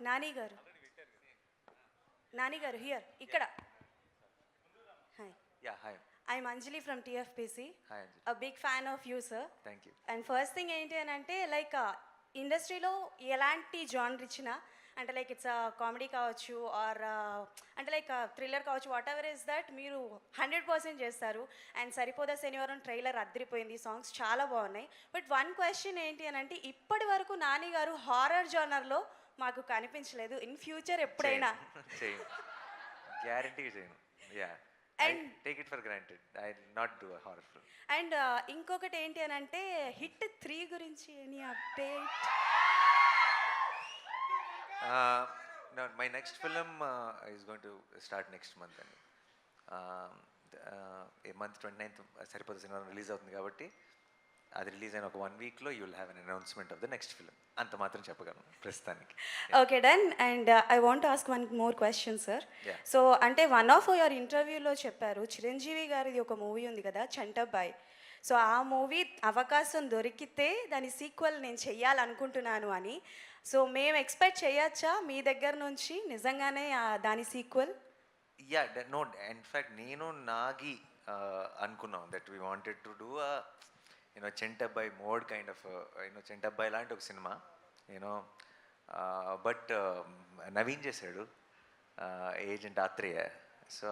నాని గారు, నాని గారు హియర్, ఇక్కడ. Hi. Yeah, hi. I'm Anjali from TFPC. Hi, Anjali. A big fan of you sir. Thank you. And first thing ఏంటి అని అంటే like ఇండస్ట్రీలో ఎలాంటి జానర్ ఇచ్చినా అంటే లైక్ ఇట్స్ కామెడీ కావచ్చు ఆర్ అంటే లైక్ థ్రిల్లర్ కావచ్చు, వాట్ ఎవర్ ఇస్ దట్ మీరు 100% చేస్తారు. అండ్ సరిపోదా శనివారం ట్రైలర్ అద్దరిపోయింది, సాంగ్స్ చాలా బాగున్నాయి. బట్ వన్ క్వశ్చన్ ఏంటి అని అంటే ఇప్పటి వరకు నాని గారు హారర్ జానర్లో మాకు కనిపించలేదు. ఇన్ ఫ్యూచర్ ఎప్పుడైనా చేయను, గ్యారంటీగా చేయను. Yeah, And- take it for granted. I not do a horror film. And ఇంకొకటి ఏంటి అని అంటే హిట్ 3 గురించి any update? No, my next film is going to start next month అండి. ఏ మంత్ 29th సరిపోతే సినిమా రిలీజ్ అవుతుంది కాబట్టి అది రిలీజ్ అయిన ఒక 1 weekలో you will have an announcement of the next film. అంత మాత్రం చెప్పగలను ప్రస్తుతానికి. Okay done. And I want ask one more question sir. Yeah. So అంటే వన్ ఆఫ్ యువర్ ఇంటర్వ్యూలో చెప్పారు చిరంజీవి గారిది ఒక మూవీ ఉంది కదా చంటబ్బాయ్. సో ఆ మూవీ అవకాశం దొరికితే దాని సీక్వెల్ నేను చెయ్యాలనుకుంటున్నాను అని. సో మేము ఎక్స్పెక్ట్ చేయొచ్చా మీ దగ్గర నుంచి నిజంగానే దాని సీక్వెల్? యా, నో, ఇన్ఫ్యాక్ట్ నేను నాగి అనుకున్నాం that we wanted to do you know Chantabbai mode kind of you know Chantabbai లాంటి ఒక సినిమా యూనో. బట్ నవీన్ చేశాడు, ఏజెంట్ ఆత్రేయ. సో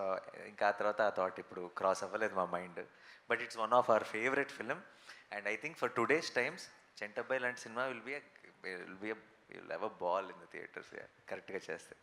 ఇంకా ఆ తర్వాత ఆ థాట్ ఇప్పుడు క్రాస్ అవ్వలేదు మా mind. But it's one of our favourite film. And I think for today's times Chantabbai లాంటి సినిమా will have a ball in the theatres. కరెక్ట్గా చేస్తే.